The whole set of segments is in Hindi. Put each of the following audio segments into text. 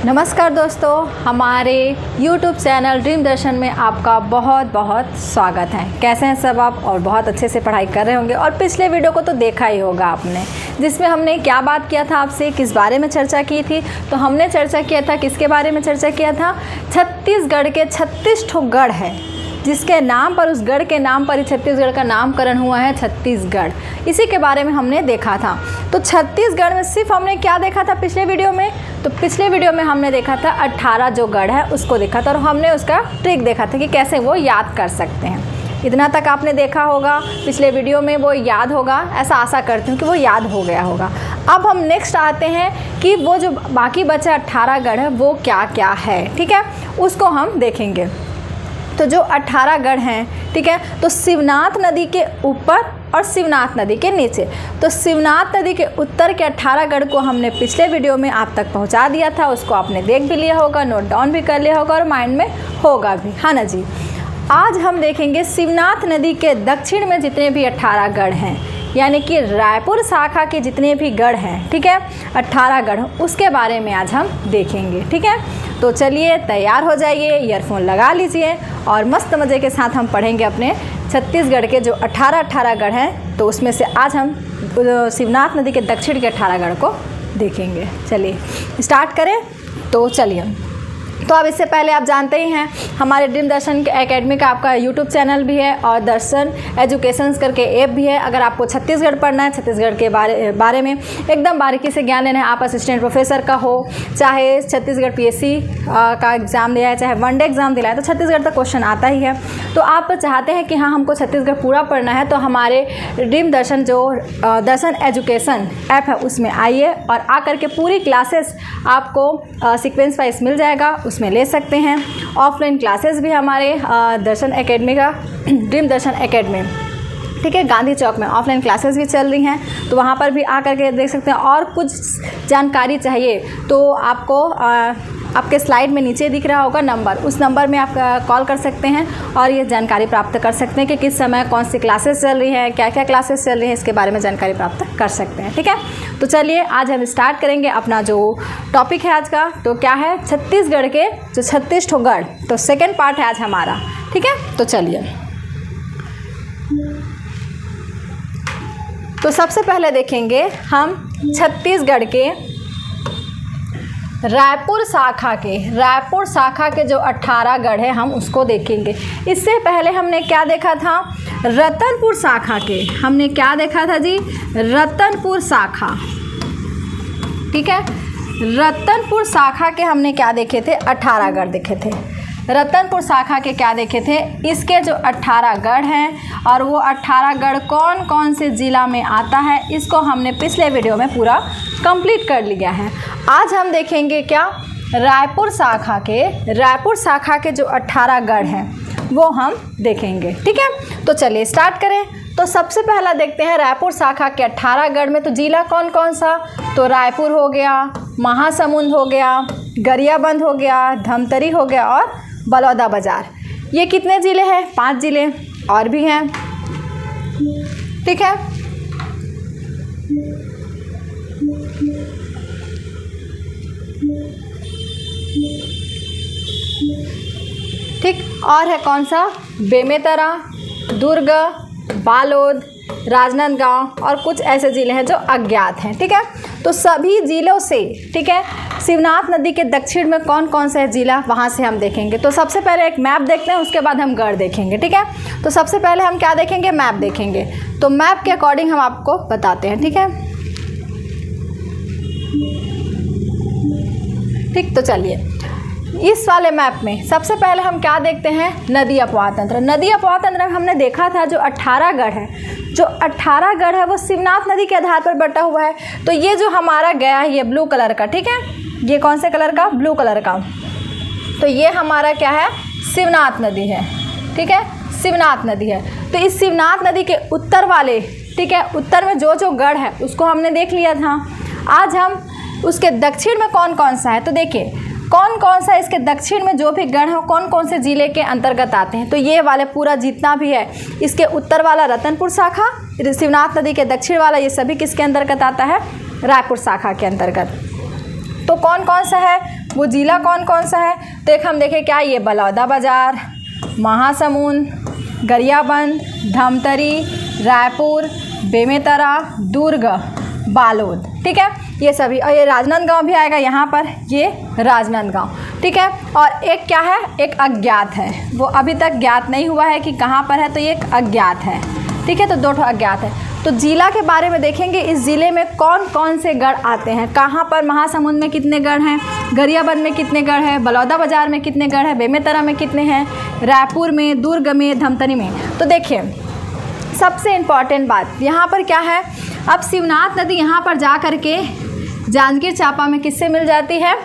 नमस्कार दोस्तों, हमारे YouTube चैनल ड्रीम दर्शन में आपका बहुत बहुत स्वागत है। कैसे हैं सब आप? और बहुत अच्छे से पढ़ाई कर रहे होंगे। और पिछले वीडियो को तो देखा ही होगा आपने, जिसमें हमने क्या बात किया था आपसे, किस बारे में चर्चा की थी। तो हमने चर्चा किया था, किसके बारे में चर्चा किया था? छत्तीसगढ़ के 36 ठो गढ़ है, जिसके नाम पर, उस गढ़ के नाम पर ही छत्तीसगढ़ का नामकरण हुआ है, छत्तीसगढ़। इसी के बारे में हमने देखा था। तो छत्तीसगढ़ में सिर्फ हमने क्या देखा था पिछले वीडियो में? तो पिछले वीडियो में हमने देखा था 18 जो गढ़ है उसको देखा था, और हमने उसका ट्रिक देखा था कि कैसे वो याद कर सकते हैं। इतना तक आपने देखा होगा पिछले वीडियो में, वो याद होगा, ऐसा आशा करती हूँ कि वो याद हो गया होगा। अब हम नेक्स्ट आते हैं कि वो जो बाकी बचे 18 गढ़ है वो क्या क्या है, ठीक है, उसको हम देखेंगे। तो जो 18 गढ़ हैं, ठीक है, तो शिवनाथ नदी के ऊपर और शिवनाथ नदी के नीचे। तो शिवनाथ नदी के उत्तर के 18 गढ़ को हमने पिछले वीडियो में आप तक पहुंचा दिया था, उसको आपने देख भी लिया होगा, नोट डाउन भी कर लिया होगा और माइंड में होगा भी, हाँ ना जी। आज हम देखेंगे शिवनाथ नदी के दक्षिण में जितने भी 18 गढ़ हैं, यानी कि रायपुर शाखा के जितने भी गढ़ हैं, ठीक है, 18 गढ़, उसके बारे में आज हम देखेंगे, ठीक है। तो चलिए तैयार हो जाइए, ईयरफोन लगा लीजिए और मस्त मज़े के साथ हम पढ़ेंगे अपने छत्तीसगढ़ के जो 18 गढ़ हैं। तो उसमें से आज हम शिवनाथ नदी के दक्षिण के 18 गढ़ को देखेंगे। चलिए स्टार्ट करें। तो चलिए, तो अब इससे पहले आप जानते ही हैं हमारे ड्रीम दर्शन एकेडमी का आपका यूट्यूब चैनल भी है और दर्शन एजुकेशंस करके ऐप भी है। अगर आपको छत्तीसगढ़ पढ़ना है, छत्तीसगढ़ के बारे में एकदम बारीकी से ज्ञान लेना है, आप असिस्टेंट प्रोफेसर का हो, चाहे छत्तीसगढ़ पीएससी का एग्ज़ाम दिया है, चाहे वनडे एग्ज़ाम दिलाए, तो छत्तीसगढ़ तक क्वेश्चन आता ही है। तो आप चाहते हैं कि हाँ हमको छत्तीसगढ़ पूरा पढ़ना है, तो हमारे ड्रीम दर्शन जो दर्शन एजुकेशन ऐप है उसमें आइए और आकर के पूरी क्लासेस आपको सीक्वेंस वाइज मिल जाएगा, उसमें ले सकते हैं। ऑफलाइन क्लासेस भी हमारे दर्शन एकेडमी का, ड्रीम दर्शन एकेडमी, ठीक है, गांधी चौक में ऑफलाइन क्लासेस भी चल रही हैं, तो वहाँ पर भी आकर के देख सकते हैं। और कुछ जानकारी चाहिए तो आपको आपके स्लाइड में नीचे दिख रहा होगा नंबर, उस नंबर में आप कॉल कर सकते हैं और ये जानकारी प्राप्त कर सकते हैं कि किस समय कौन सी क्लासेस चल रही है, क्या क्या क्लासेस चल रही है, इसके बारे में जानकारी प्राप्त कर सकते हैं, ठीक है। तो चलिए आज हम स्टार्ट करेंगे अपना जो टॉपिक है आज का। तो क्या है? छत्तीसगढ़ के जो 36 ठो गढ़, तो सेकेंड पार्ट है आज हमारा, ठीक है। तो चलिए, तो सबसे पहले देखेंगे हम छत्तीसगढ़ के रायपुर शाखा के जो 18 गढ़ है हम उसको देखेंगे। इससे पहले हमने क्या देखा था? रतनपुर शाखा के, हमने क्या देखा था जी? रतनपुर शाखा, ठीक है। रतनपुर शाखा के हमने क्या देखे थे? 18 गढ़ देखे थे। रतनपुर शाखा के क्या देखे थे? इसके जो 18 गढ़ हैं और वो 18 गढ़ कौन कौन से ज़िला में आता है, इसको हमने पिछले वीडियो में पूरा कंप्लीट कर लिया है। आज हम देखेंगे क्या? रायपुर शाखा के जो 18 गढ़ हैं वो हम देखेंगे, ठीक है। तो चलिए स्टार्ट करें। तो सबसे पहला देखते हैं रायपुर शाखा के 18 गढ़ में तो जिला कौन कौन सा? तो रायपुर हो गया, महासमुंद हो गया, गरियाबंद हो गया, धमतरी हो गया और बलौदा बाजार। ये कितने ज़िले हैं? 5 ज़िले और भी हैं, ठीक है। ठीक, और है कौन सा? बेमेतरा, दुर्ग, बालोद, राजनांदगांव और कुछ ऐसे ज़िले हैं जो अज्ञात हैं, ठीक है। तो सभी ज़िलों से, ठीक है, शिवनाथ नदी के दक्षिण में कौन कौन सा है ज़िला, वहाँ से हम देखेंगे। तो सबसे पहले एक मैप देखते हैं, उसके बाद हम गढ़ देखेंगे, ठीक है। तो सबसे पहले हम क्या देखेंगे? मैप देखेंगे। तो मैप के अकॉर्डिंग हम आपको बताते हैं, ठीक है। ठीक, तो चलिए इस वाले मैप में सबसे पहले हम क्या देखते हैं? नदी अपवाह तंत्र। नदी अपवाह तंत्र में हमने देखा था जो 18 गढ़ है, जो 18 गढ़ है वो शिवनाथ नदी के आधार पर बटा हुआ है। तो ये जो हमारा गया है ये ब्लू कलर का, ठीक है, ये कौन से कलर का? ब्लू कलर का। तो ये हमारा क्या है? शिवनाथ नदी है, ठीक है, शिवनाथ नदी है। तो इस शिवनाथ नदी के उत्तर वाले, ठीक है, उत्तर में जो जो गढ़ है उसको हमने देख लिया था। आज हम उसके दक्षिण में कौन कौन सा है, तो देखिए कौन कौन सा इसके दक्षिण में जो भी गढ़ है कौन कौन से ज़िले के अंतर्गत आते हैं। तो ये वाले पूरा जितना भी है, इसके उत्तर वाला रतनपुर शाखा, शिवनाथ नदी के दक्षिण वाला, ये सभी किसके अंतर्गत आता है? रायपुर शाखा के अंतर्गत। तो कौन कौन सा है? वो ज़िला कौन कौन सा है? तो एक हम देखें क्या, ये बलौदाबाजार, महासमुंद, गरियाबंद, धमतरी, रायपुर, बेमेतरा, दुर्ग, बालोद, ठीक है, ये सभी। और ये राजनांदगांव भी आएगा यहाँ पर, ये राजनांदगांव, ठीक है। और एक क्या है, एक अज्ञात है, वो अभी तक ज्ञात नहीं हुआ है कि कहाँ पर है, तो ये एक अज्ञात है, ठीक है। तो 2 अज्ञात है। तो जिला के बारे में देखेंगे, इस ज़िले में कौन कौन से गढ़ आते हैं, कहाँ पर, महासमुंद में कितने गढ़ हैं, गरियाबंद में कितने गढ़ हैं, बलौदाबाजार में कितने गढ़ हैं, बेमेतरा में कितने हैं, रायपुर में, दुर्ग में, धमतरी में। तो देखिए सबसे इम्पॉर्टेंट बात यहाँ पर क्या है, अब शिवनाथ नदी यहाँ पर जा कर के जांजगीर चांपा में किससे मिल जाती है,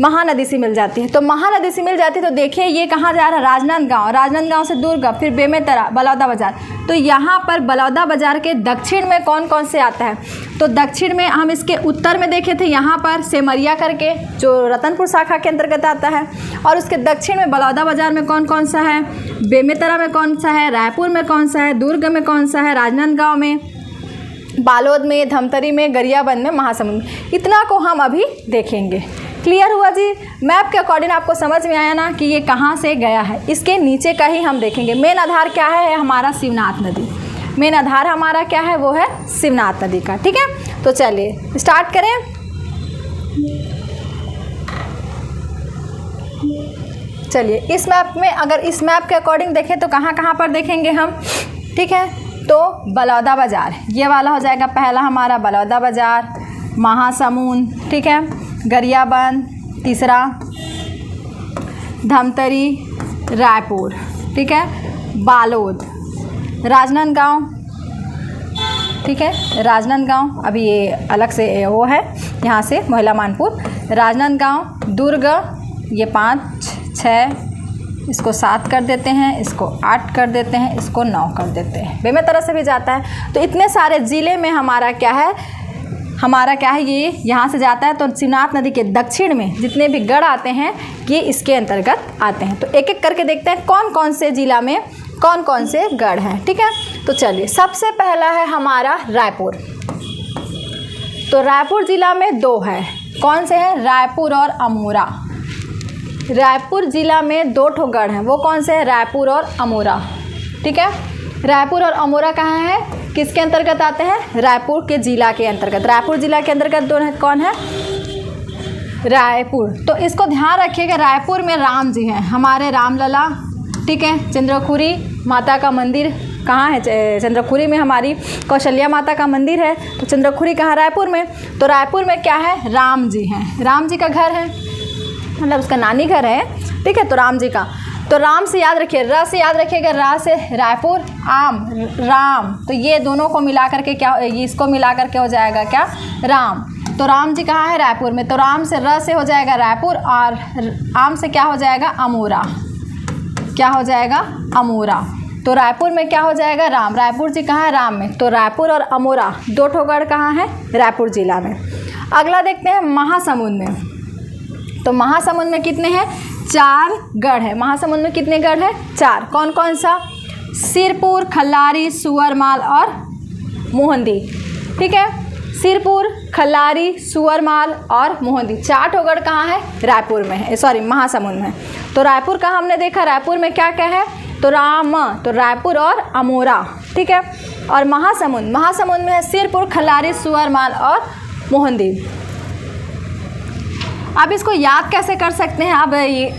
महानदी से मिल जाती है। तो महानदी से मिल जाती है, तो देखिए ये कहाँ जा रहा है, राजनांदगांव, राजनांदगांव से दुर्ग, फिर बेमेतरा, बलौदाबाजार। तो यहाँ पर बलौदाबाजार के दक्षिण में कौन कौन से आता है, तो दक्षिण में हम इसके उत्तर में देखे थे यहाँ पर सेमरिया करके, जो रतनपुर शाखा के अंतर्गत आता है। और उसके दक्षिण में बलौदाबाजार में कौन कौन सा है, बेमेतरा में कौन सा है, रायपुर में कौन सा है, दुर्ग में कौन सा है, राजनांदगांव में, बालोद में, धमतरी में, गरियाबंद में, महासमुंद में। इतना को हम अभी देखेंगे। क्लियर हुआ जी? मैप के अकॉर्डिंग आपको समझ में आया ना कि ये कहाँ से गया है। इसके नीचे का ही हम देखेंगे। मेन आधार क्या है, हमारा शिवनाथ नदी। मेन आधार हमारा क्या है, वो है शिवनाथ नदी का, ठीक है। तो चलिए स्टार्ट करें। चलिए इस मैप में, अगर इस मैप के अकॉर्डिंग देखें तो कहाँ कहाँ पर देखेंगे हम, ठीक है। तो बलौदाबाजार ये वाला हो जाएगा पहला हमारा, बलौदाबाजार, महासमुंद, ठीक है, गरियाबंद तीसरा, धमतरी, रायपुर, ठीक है, बालोद, राजनांदगांव, ठीक है, राजनांदगांव अभी ये अलग से वो है, यहाँ से मोहला मानपुर, राजनांदगांव, दुर्ग, ये 5 6, इसको 7 कर देते हैं, इसको 8 कर देते हैं, इसको 9 कर देते हैं। बेमेतरा से भी जाता है। तो इतने सारे ज़िले में हमारा क्या है, ये यहाँ से जाता है। तो शिवनाथ नदी के दक्षिण में जितने भी गढ़ आते हैं ये इसके अंतर्गत आते हैं। तो एक एक करके देखते हैं कौन कौन से ज़िला में कौन कौन से गढ़ हैं, ठीक है। तो चलिए सबसे पहला है हमारा रायपुर। तो रायपुर ज़िला में 2 है, कौन से हैं, रायपुर और अमोरा। रायपुर ज़िला में 2 गढ़ हैं, वो कौन से हैं, रायपुर और अमोरा, ठीक है। रायपुर और अमोरा कहाँ है, किसके अंतर्गत आते हैं, रायपुर के ज़िला के अंतर्गत। रायपुर ज़िला के अंतर्गत 2 हैं, कौन है, रायपुर। तो इसको ध्यान रखिएगा, रायपुर में राम जी हैं, हमारे रामलला, ठीक है। चंद्रखुरी माता का मंदिर कहाँ है, चंद्रखुरी में हमारी कौशल्या माता का मंदिर है। तो चंद्रखुरी कहाँ, रायपुर में। तो रायपुर में क्या है, राम जी हैं, राम जी का घर है, मतलब उसका नानी घर है, ठीक है। तो राम जी का, तो राम से याद रखिए, र से याद रखिएगा, रा से रायपुर, आम राम। तो ये दोनों को मिला करके क्या, इसको मिला करके हो जाएगा क्या, राम। तो राम जी कहाँ है, रायपुर में। तो राम से र से हो जाएगा रायपुर, और आम से क्या हो जाएगा, अमोरा। क्या हो जाएगा, अमोरा। तो रायपुर में क्या हो जाएगा, राम। रायपुर जी कहाँ है, राम में। तो रायपुर और अमोरा 2 गढ़ कहाँ है, रायपुर ज़िला में। अगला देखते हैं महासमुंद में। तो महासमुंद में कितने हैं, 4 गढ़ है। महासमुंद में कितने गढ़ हैं, 4। कौन कौन सा, सिरपुर, खल्लारी, सुअरमाल और मोहंदी, ठीक है। सिरपुर, खल्लारी, सुअरमाल और मोहंदी 4 गढ़ कहाँ है, रायपुर में है, सॉरी महासमुंद में। तो रायपुर का हमने देखा, रायपुर में क्या क्या है, तो राम, तो रायपुर और अमोरा, ठीक है। और महासमुंद में है सिरपुर, खल्लारी, सुअरमाल और मोहंदी। अब इसको याद कैसे कर सकते हैं,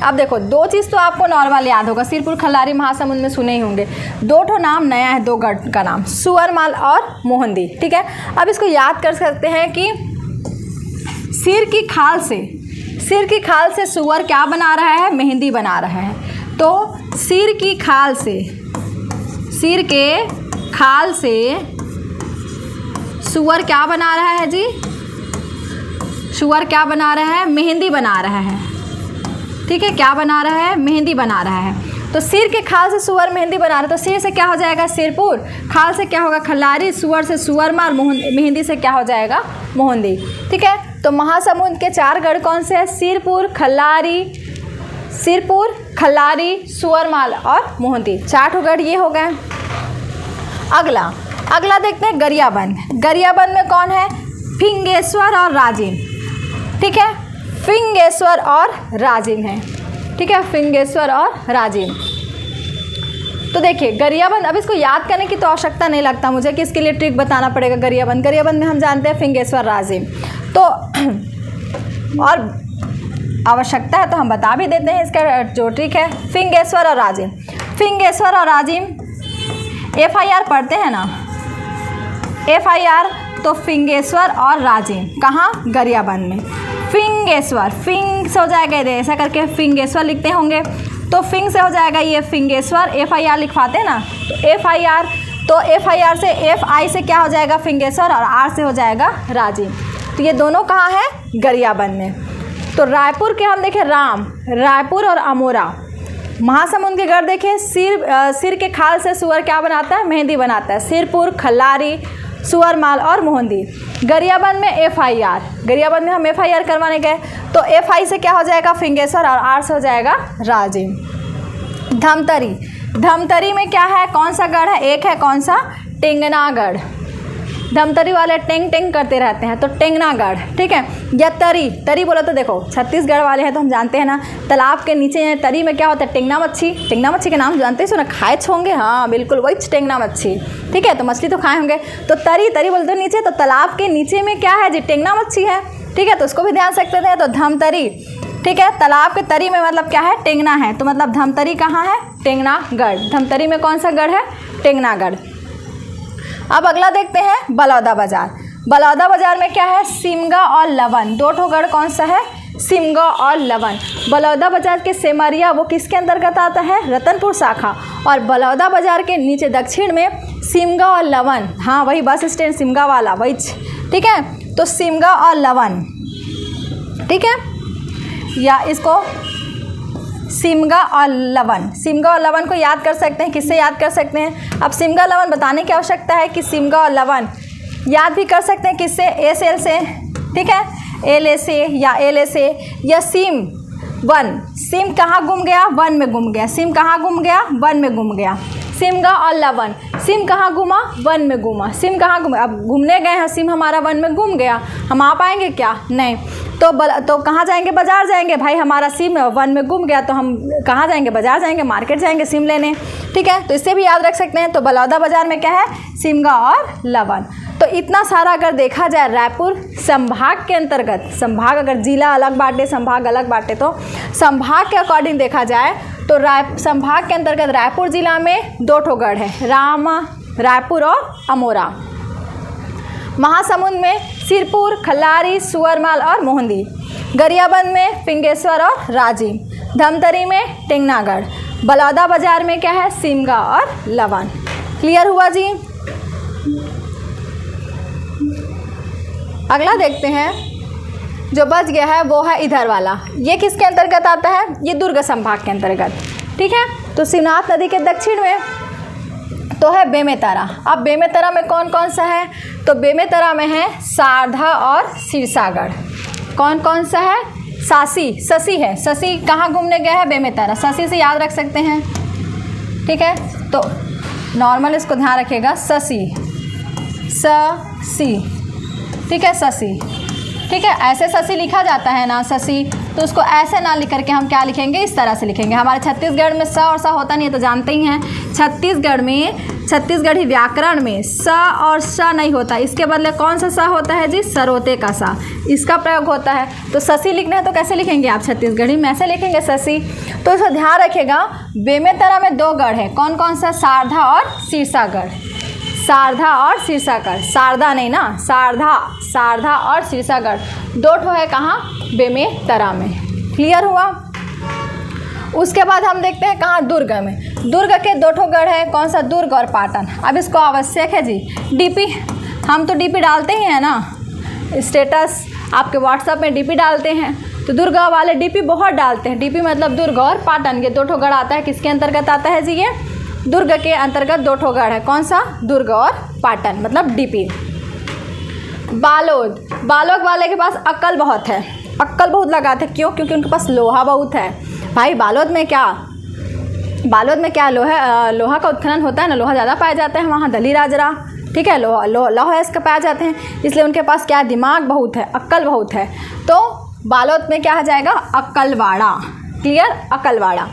अब देखो 2 चीज़ तो आपको नॉर्मल याद होगा, सिरपुर, खल्लारी, महासमुंद में सुने ही होंगे। 2 नाम नया है, 2 गढ़ का नाम, सुअरमाल और मोहंदी, ठीक है। अब इसको याद कर सकते हैं कि सिर की खाल से सुअर क्या बना रहा है, मेहंदी बना रहा है। तो सिर के खाल से सुअर क्या बना रहा है जी, सुअर क्या बना रहा है, मेहंदी बना रहा है, ठीक है। क्या बना रहा है, मेहंदी बना रहा है। तो सिर के खाल से सुअर मेहंदी बना रहा है। तो सिर से क्या हो जाएगा, सिरपुर, खाल से क्या होगा, खल्लारी, सुअर से सुअरमाल, मेहंदी से क्या हो जाएगा, मोहंदी, ठीक है। तो महासमुंद के 4 गढ़ कौन से हैं, सिरपुर, खल्लारी, सुअरमाल और मोहंदी। 4 गढ़ ये हो गए। अगला देखते हैं गरियाबंद। गरियाबंद में कौन है, फिंगेश्वर और राजिम, ठीक है। फिंगेश्वर और राजिम है। ठीक है, फिंगेश्वर और राजिम। तो देखिए गरियाबंद, अब इसको याद करने की तो आवश्यकता नहीं लगता मुझे कि इसके लिए ट्रिक बताना पड़ेगा। गरियाबंद, गरियाबंद में हम जानते हैं फिंगेश्वर राजिम। तो और आवश्यकता है तो हम बता भी देते हैं इसका जो ट्रिक है। फिंगेश्वर और राजिम, फिंगेश्वर और राजिम FIR पढ़ते हैं ना, FIR, तो फिंगेश्वर और राजिम कहाँ, गरियाबंद में। फिंगेश्वर, फिंग से हो जाएगा ये, ऐसा करके फिंगेश्वर लिखते होंगे तो फिंग से हो जाएगा ये फिंगेश्वर, FIR लिखवाते हैं ना, तो FIR, तो FIR से FI से क्या हो जाएगा, फिंगेश्वर, और R से हो जाएगा राजिम। तो ये दोनों कहाँ है, गरियाबंद में। तो रायपुर के हम देखें राम, रायपुर और अमोरा। महासमुंद के गढ़ देखें, सिर के खाल से सुअर क्या बनाता है, मेहंदी बनाता है। सिरपुर, खल्लारी, सुअरमाल और मोहंदी। गरियाबंद में FIR, गरियाबंद में हम FIR करवाने गए तो FI से क्या हो जाएगा, फिंगेश्वर, और R से हो जाएगा राजिम। धमतरी, धमतरी में क्या है, कौन सा गढ़ है, एक है कौन सा, टेंगनागढ़। धमतरी वाले टेंग टेंग करते रहते हैं तो टेंगनागढ़। ठीक है, या तरी, तरी बोला तो देखो छत्तीसगढ़ वाले हैं तो हम जानते हैं ना, तालाब के नीचे तरी में क्या होता है, टेंगना मच्छी। टेंगना मच्छी के नाम जानते हैं, सुना, खाए होंगे, हाँ बिल्कुल वही टेंगना मच्छी। ठीक है, तो मछली तो खाए होंगे। तो तरी, तरी बोलते हैं नीचे, तो तालाब के नीचे में क्या है जी, टेंगना मच्छी है। ठीक है, तो उसको भी ध्यान सकते थे। तो धमतरी, ठीक है, तालाब के तरी में मतलब क्या है, टेंगना है, तो मतलब धमतरी कहाँ है, टेंगनागढ़। धमतरी में कौन सा गढ़ है, टेंगनागढ़। अब अगला देखते हैं बलौदा बाजार। बलौदा बाजार में क्या है, सिमगा और लवन, दो ठो गढ़ कौन सा है, सिमगा और लवन। बलौदा बाजार के सेमरिया वो किसके अंतर्गत आता है, रतनपुर शाखा। और बलौदा बाजार के नीचे दक्षिण में सिमगा और लवन, हाँ वही बस स्टैंड सिमगा वाला वही। ठीक है, तो सिमगा और लवन, ठीक है, या इसको सिमगा और लवन, सिमगा और लवन को याद कर सकते हैं, किससे याद कर सकते हैं। अब सिमगा लवन बताने की आवश्यकता है कि सिमगा और लवन याद भी कर सकते हैं किससे, SL से। ठीक है, LA से या LA से, या सिम वन, सिम कहाँ गुम गया, वन में गुम गया। सिम कहाँ गुम गया, वन में गुम गया। सिमगा और लवन, सिम कहाँ घूमा, वन में घूमा। सिम कहाँ घूमा, अब घूमने गए हैं, सिम हमारा वन में घूम गया, हम आ पाएंगे क्या, नहीं। तो कहाँ जाएंगे, बाजार जाएंगे, भाई हमारा सिम वन में घूम गया तो हम कहाँ जाएंगे, बाजार जाएंगे, मार्केट जाएंगे सिम लेने। ठीक है, तो इससे भी याद रख सकते हैं। तो बलौदा बाजार में क्या है, सिमगा और लवन। तो इतना सारा अगर देखा जाए रायपुर संभाग के अंतर्गत, संभाग अगर जिला अलग बांटे, संभाग अलग बांटे, तो संभाग के अकॉर्डिंग देखा जाए तो संभाग के अंतर्गत रायपुर जिला में दो ठो गढ़ है, रायपुर और अमोरा। महासमुंद में सिरपुर, खल्लारी, सुअरमाल और मोहंदी। गरियाबंद में फिंगेश्वर और राजिम। धमतरी में टेंगनागढ़। बलौदा बाजार में क्या है, सिमगा और लवन। क्लियर हुआ जी। अगला देखते हैं, जो बच गया है वो है इधर वाला। ये किसके अंतर्गत आता है, ये दुर्ग संभाग के अंतर्गत। ठीक है, तो शिवनाथ नदी के दक्षिण में तो है बेमेतरा। अब बेमेतरा में कौन कौन सा है, तो बेमेतरा में है सारधा और सिरसागढ़। कौन कौन सा है, शशि है। शशि कहाँ घूमने गया है, बेमेतरा। शशि से याद रख सकते हैं। ठीक है, तो नॉर्मल इसको ध्यान रखिएगा, शशि। ठीक है, शशि। ठीक है, ऐसे शशि लिखा जाता है ना, शशि, तो उसको ऐसे ना लिख करके हम क्या लिखेंगे, इस तरह से लिखेंगे। हमारे छत्तीसगढ़ में स और सा होता नहीं है तो जानते ही हैं, छत्तीसगढ़ में, छत्तीसगढ़ी व्याकरण में स और स नहीं होता, इसके बदले कौन सा सा होता है जी, सरोते का सा, इसका प्रयोग होता है। तो शशि लिखना है तो कैसे लिखेंगे आप, छत्तीसगढ़ी में ऐसे लिखेंगे शशि। तो इसका ध्यान रखिएगा, बेमेतरा में दो गढ़ है, कौन कौन सा, सारधा और सिरसागढ़। सारधा और सिरसागढ़, शारदा नहीं ना, सारधा और सिरसागढ़ दो ठो है, कहाँ, बेमेतरा में। क्लियर हुआ। उसके बाद हम देखते हैं कहाँ, दुर्ग में। दुर्ग के दो ठो गढ़ है, कौन सा, दुर्ग और पाटन। अब इसको आवश्यक है जी डीपी, हम तो डीपी डालते ही हैं ना, स्टेटस आपके व्हाट्सएप में डीपी डालते हैं, तो दुर्ग वाले डीपी बहुत डालते हैं। डीपी मतलब दुर्ग और पाटन, ये दो ठो गढ़ आता है, किसके अंतर्गत आता है जी, ये दुर्ग के अंतर्गत दो ठो गढ़ है, कौन सा, दुर्ग और पाटन, मतलब डीपी। बालोद वाले के पास अक्ल बहुत है, अक्ल बहुत लगाते हैं, क्यों, क्योंकि उनके पास लोहा बहुत है। भाई बालोद में क्या लोहा का उत्खनन होता है ना, लोहा ज़्यादा पाया जाता है वहाँ, दली राजरा। ठीक है, लोहा इसका पाया जाते हैं, इसलिए उनके पास क्या, दिमाग बहुत है, अक्ल बहुत है। तो बालोद में क्या आ जाएगा, अक्कलवाड़ा। क्लियर, अक्कलवाड़ा।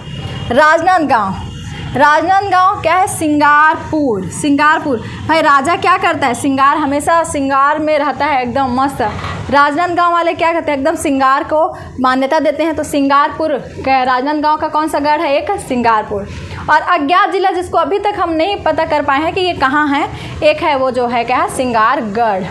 राजनांदगांव क्या है, सिंगारपुर। सिंगारपुर भाई राजा क्या करता है, सिंगार, हमेशा सिंगार में रहता है, एकदम मस्त। राजनांदगांव वाले क्या करते हैं, एकदम सिंगार को मान्यता देते हैं। तो सिंगारपुर, राजनांदगांव का कौन सा गढ़ है, एक सिंगारपुर। और अज्ञात जिला जिसको अभी तक हम नहीं पता कर पाए हैं कि ये कहाँ है, एक है वो जो है क्या है, सिंगारगढ़।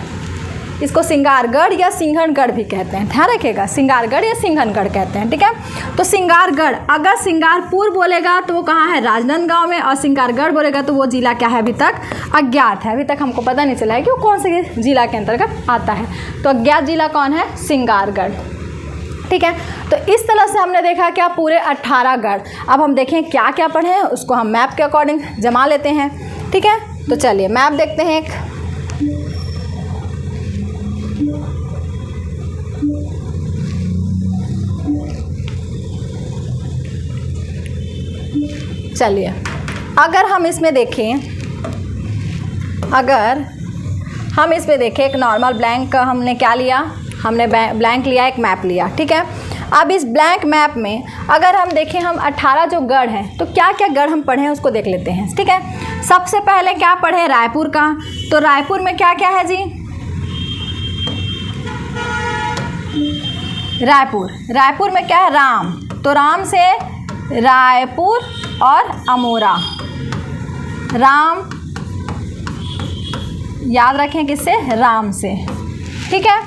इसको सिंगारगढ़ या सिंघनगढ़ भी कहते हैं, ध्यान रखिएगा, सिंगारगढ़ या सिंघनगढ़ कहते हैं। ठीक है, तो सिंगारगढ़, अगर सिंगारपुर बोलेगा तो वो कहाँ है, राजनांदगांव में, और सिंगारगढ़ बोलेगा तो वो जिला क्या है, अभी तक अज्ञात है। अभी तक हमको पता नहीं चला है कि वो कौन से जिला के अंतर्गत आता है। तो अज्ञात जिला कौन है, सिंगारगढ़। ठीक है, तो इस तरह से हमने देखा क्या, पूरे 18 गढ़। अब हम देखें क्या क्या पढ़े हैं, उसको हम मैप के अकॉर्डिंग जमा लेते हैं। ठीक है, तो चलिए मैप देखते हैं एक। चलिए अगर हम इसमें देखें, एक नॉर्मल ब्लैंक हमने क्या लिया, हमने ब्लैंक लिया, एक मैप लिया। ठीक है, अब इस ब्लैंक मैप में अगर हम देखें, हम 18 जो गढ़ हैं, तो क्या क्या गढ़ हम पढ़े हैं उसको देख लेते हैं। ठीक है, सबसे पहले क्या पढ़े, रायपुर का। तो रायपुर में क्या क्या है जी, रायपुर में क्या है, राम। तो राम से रायपुर और अमोरा, राम याद रखें किससे, राम से। ठीक है,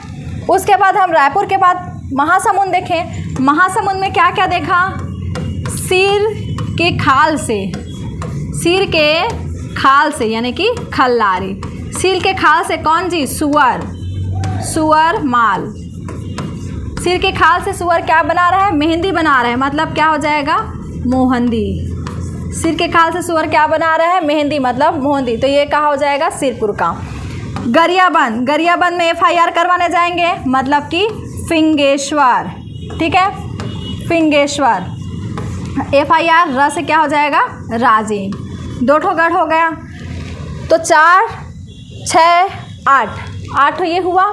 उसके बाद हम रायपुर के बाद महासमुंद देखें। महासमुंद में क्या क्या देखा, सिर के खाल से यानी कि खल्लारी। सिर के खाल से कौन जी, सुअर माल। सिर के खाल से सुअर क्या बना रहा है, मेहंदी बना रहा है, मतलब क्या हो जाएगा, मोहंदी। सिर के खाल से सुअर क्या बना रहा है, मेहंदी, मतलब मोहंदी। तो ये कहाँ हो जाएगा, सिरपुर का। गरियाबंद में FIR करवाने जाएंगे, मतलब कि फिंगेश्वर। ठीक है, फिंगेश्वर। FIR र से क्या हो जाएगा, राजीव। 2 ठो गढ़ हो गया, तो 4, 6, 8 ये हुआ।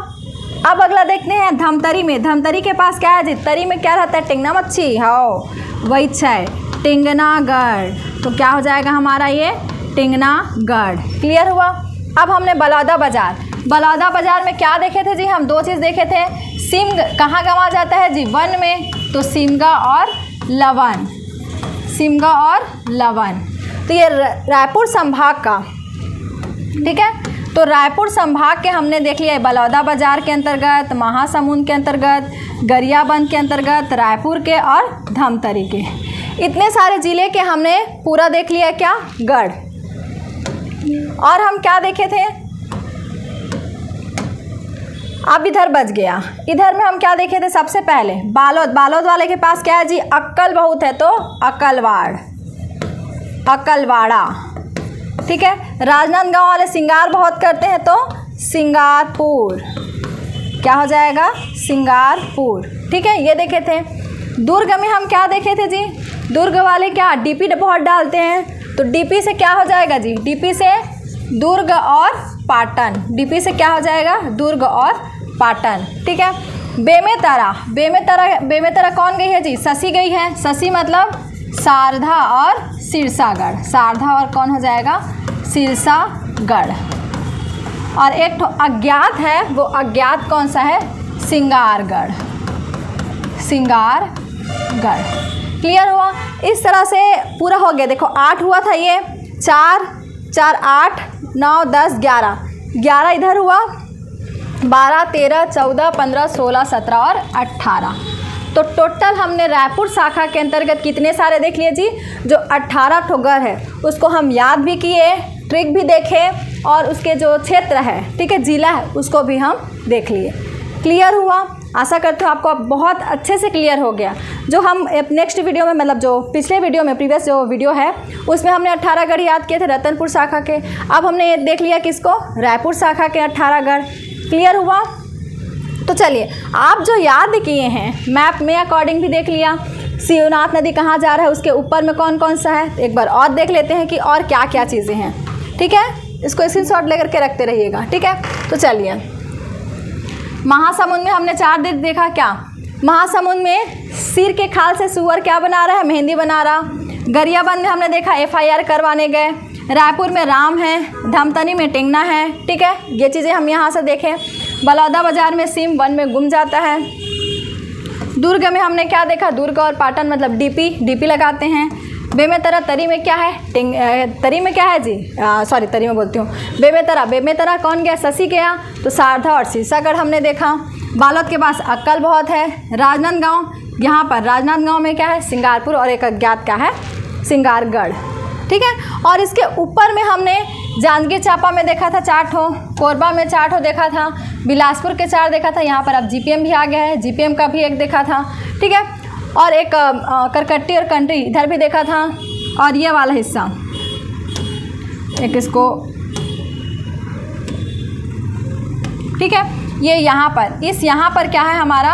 अब अगला देखते हैं धमतरी में। धमतरी के पास क्या है जी, तरी में क्या रहता है, टिंगना मच्छी, हाँ वही है, टिंगनागढ़। तो क्या हो जाएगा हमारा ये, टिंगनागढ़। क्लियर हुआ। अब हमने बलौदा बाजार में क्या देखे थे जी, हम 2 चीज़ देखे थे। सिम कहाँ गंवा जाता है जी, वन में, तो सिमगा और लवन। तो ये रायपुर संभाग का। ठीक है, तो रायपुर संभाग के हमने देख लिया, बलौदा बाजार के अंतर्गत, महासमुंद के अंतर्गत, गरियाबंद के अंतर्गत, रायपुर के और धमतरी के। इतने सारे ज़िले के हमने पूरा देख लिया क्या, गढ़। और हम क्या देखे थे, अब इधर बच गया। इधर में हम क्या देखे थे, सबसे पहले बालोद वाले के पास क्या है जी, अक्कल बहुत है, तो अक्कलवाड़ा। ठीक है, राजनांदगांव वाले सिंगार बहुत करते हैं, तो सिंगारपुर। क्या हो जाएगा, सिंगारपुर। ठीक है, ये देखे थे। दुर्ग में हम क्या देखे थे जी, दुर्ग वाले क्या DP बहुत डालते हैं, तो DP से क्या हो जाएगा जी, DP से दुर्ग और पाटन। DP से क्या हो जाएगा, दुर्ग और पाटन। ठीक है, बेमेतरा कौन गई है जी, शशि गई है। शशि मतलब शारदा और सिरसागढ़। शारदा और कौन हो जाएगा, सिरसागढ़। और एक तो अज्ञात है, वो अज्ञात कौन सा है, सिंगारगढ़। क्लियर हुआ। इस तरह से पूरा हो गया। देखो 8 हुआ था, ये 4, 8, 9, 10, 11 इधर हुआ, 12, 13, 14, 15, 16, 17 और 18। तो टोटल हमने रायपुर शाखा के अंतर्गत कितने सारे देख लिए जी, जो 18 ठो गढ़ है उसको हम याद भी किए, ट्रिक भी देखे, और उसके जो क्षेत्र है, ठीक है, जिला है, उसको भी हम देख लिए। क्लियर हुआ। आशा करते हो आपको बहुत अच्छे से क्लियर हो गया। जो हम नेक्स्ट वीडियो में, मतलब जो पिछले वीडियो में, प्रीवियस जो वीडियो है उसमें हमने 18 गढ़ याद किए थे रतनपुर शाखा के। अब हमने देख लिया किसको, रायपुर शाखा के 18 गढ़। क्लियर हुआ। तो चलिए, आप जो याद किए हैं मैप में अकॉर्डिंग भी देख लिया। शिवनाथ नदी कहाँ जा रहा है, उसके ऊपर में कौन कौन सा है, एक बार और देख लेते हैं कि और क्या क्या चीज़ें हैं। ठीक है, इसको स्क्रीनशॉट लेकर के रखते रहिएगा। ठीक है, तो चलिए, महासमुंद में हमने 4 दिन देखा क्या, महासमुंद में सिर के खाल से सुअर क्या बना रहा है, मेहंदी बना रहा। गरियाबंद में हमने देखा FIR करवाने गए। रायपुर में राम है, धमतनी में टेंगना है, ठीक है, ये चीज़ें हम यहाँ से देखें। बलौदा बाजार में सिम वन में गुम जाता है। दुर्ग में हमने क्या देखा, दुर्ग और पाटन मतलब DP लगाते हैं। बेमेतरा तरी में क्या है, तरी में क्या है जी, सॉरी तरी में बोलती हूँ, बेमेतरा कौन गया, शशि गया, तो सारधा और सीसागढ़ हमने देखा। बालोद के पास अक्कल बहुत है। राजनांदगांव, यहाँ पर राजनांदगांव में क्या है, सिंगारपुर और एक अज्ञात क्या है, सिंगारगढ़, ठीक है। और इसके ऊपर में हमने जांजगीर चांपा में देखा था 4 ठो, कोरबा में 4 ठो देखा था, बिलासपुर के 4 देखा था। यहाँ पर अब GPM भी आ गया है, GPM का भी 1 देखा था, ठीक है। और एक करकट्टी और कंट्री इधर भी देखा था। और ये वाला हिस्सा एक इसको, ठीक है, ये यहाँ पर क्या है हमारा,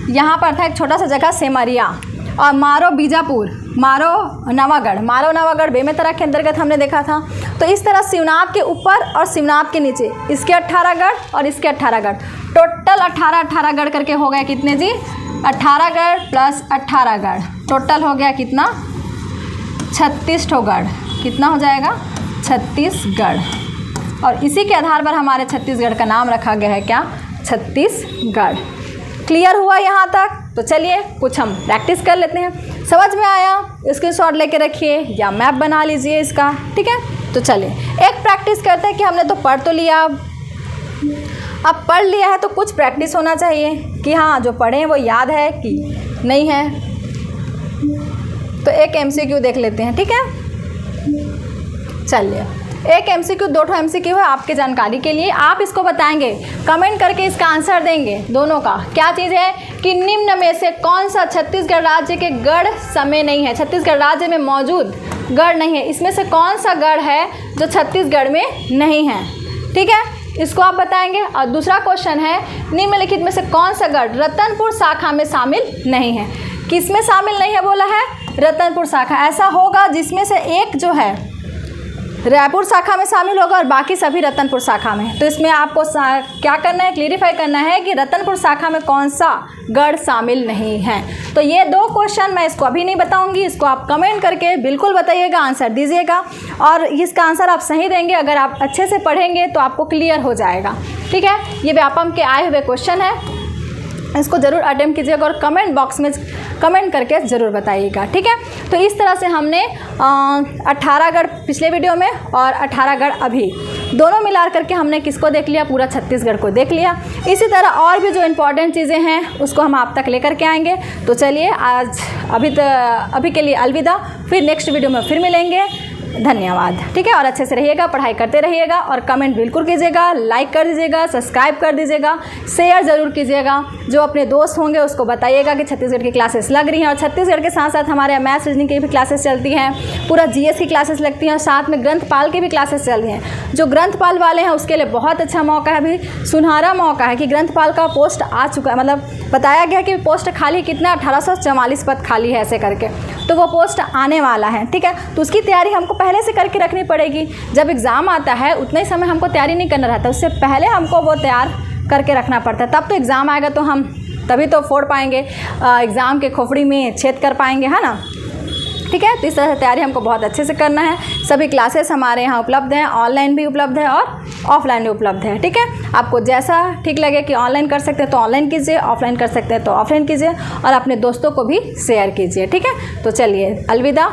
यहाँ पर था एक छोटा सा जगह सेमरिया। और मारो बीजापुर, मारो नवागढ़ बेमेतरा के अंतर्गत हमने देखा था। तो इस तरह शिवनाथ के ऊपर और शिवनाथ के नीचे इसके 18 गढ़ और इसके 18 गढ़, टोटल 18 गढ़ करके हो गए कितने जी, 18 गढ़ प्लस 18 गढ़, टोटल हो गया कितना, 36 ठो गढ़। कितना हो जाएगा, 36 गढ़। और इसी के आधार पर हमारे छत्तीसगढ़ का नाम रखा गया है क्या, छत्तीसगढ़। क्लियर हुआ यहाँ तक? तो चलिए कुछ हम प्रैक्टिस कर लेते हैं। समझ में आया, स्क्रीनशॉट लेके रखिए या मैप बना लीजिए इसका, ठीक है। तो चलिए एक प्रैक्टिस करते हैं कि हमने तो पढ़ तो लिया, अब पढ़ लिया है तो कुछ प्रैक्टिस होना चाहिए कि हाँ जो पढ़े हैं वो याद है कि नहीं है। तो एक MCQ देख लेते हैं, ठीक है। चलिए एक MCQ, 2 ठो MCQ है आपके जानकारी के लिए। आप इसको बताएंगे, कमेंट करके इसका आंसर देंगे दोनों का। क्या चीज़ है कि निम्न में से कौन सा छत्तीसगढ़ राज्य के गढ़ समय नहीं है, छत्तीसगढ़ राज्य में मौजूद गढ़ नहीं है, इसमें से कौन सा गढ़ है जो छत्तीसगढ़ में नहीं है, ठीक है, इसको आप बताएंगे। और दूसरा क्वेश्चन है निम्नलिखित में से कौन सा गढ़ रतनपुर शाखा में शामिल नहीं है। किस में शामिल नहीं है बोला है, रतनपुर शाखा। ऐसा होगा जिसमें से एक जो है रायपुर शाखा में शामिल होगा और बाकी सभी रतनपुर शाखा में। तो इसमें आपको क्या करना है, क्लियरिफाई करना है कि रतनपुर शाखा में कौन सा गढ़ शामिल नहीं है। तो ये 2 क्वेश्चन मैं इसको अभी नहीं बताऊंगी, इसको आप कमेंट करके बिल्कुल बताइएगा, आंसर दीजिएगा। और इसका आंसर आप सही देंगे, अगर आप अच्छे से पढ़ेंगे तो आपको क्लियर हो जाएगा, ठीक है। ये व्यापम के आए हुए क्वेश्चन है, इसको ज़रूर अटेम्प्ट कीजिएगा और कमेंट बॉक्स में कमेंट करके ज़रूर बताइएगा, ठीक है। तो इस तरह से हमने 18 गढ़ पिछले वीडियो में और 18 गढ़ अभी दोनों मिला करके हमने किसको देख लिया, पूरा छत्तीसगढ़ को देख लिया। इसी तरह और भी जो इम्पोर्टेंट चीज़ें हैं उसको हम आप तक लेकर के आएंगे। तो चलिए आज अभी के लिए अलविदा, फिर नेक्स्ट वीडियो में फिर मिलेंगे। धन्यवाद, ठीक है। और अच्छे से रहिएगा, पढ़ाई करते रहिएगा और कमेंट बिल्कुल कीजिएगा, लाइक कर दीजिएगा, सब्सक्राइब कर दीजिएगा, शेयर ज़रूर कीजिएगा। जो अपने दोस्त होंगे उसको बताइएगा कि छत्तीसगढ़ की क्लासेस लग रही हैं। और छत्तीसगढ़ के साथ साथ हमारे मैथ्स रीजनिंग की भी क्लासेस चलती हैं, पूरा GS की क्लासेस लगती हैं और साथ में ग्रंथपाल की भी क्लासेस चल रही हैं। जो ग्रंथपाल वाले हैं उसके लिए बहुत अच्छा मौका है, अभी सुनहरा मौका है कि ग्रंथपाल का पोस्ट आ चुका है, मतलब बताया गया कि पोस्ट खाली कितना 1844 पद खाली है ऐसे करके, तो वो पोस्ट आने वाला है, ठीक है। तो उसकी तैयारी हमको पहले से करके रखनी पड़ेगी। जब एग्ज़ाम आता है उतना ही समय हमको तैयारी नहीं करना रहता, उससे पहले हमको वो तैयार करके रखना पड़ता है। तब तो एग्ज़ाम आएगा तो हम तभी तो फोड़ पाएंगे, एग्ज़ाम के खोपड़ी में छेद कर पाएंगे, है ना, ठीक है। तो इस तरह से तैयारी हमको बहुत अच्छे से करना है। सभी क्लासेस हमारे यहाँ उपलब्ध हैं, ऑनलाइन भी उपलब्ध है और ऑफलाइन भी उपलब्ध है, ठीक है। आपको जैसा ठीक लगे कि ऑनलाइन कर सकते हैं तो ऑनलाइन कीजिए, ऑफलाइन कर सकते हैं तो ऑफलाइन कीजिए और अपने दोस्तों को भी शेयर कीजिए, ठीक है। तो चलिए अलविदा।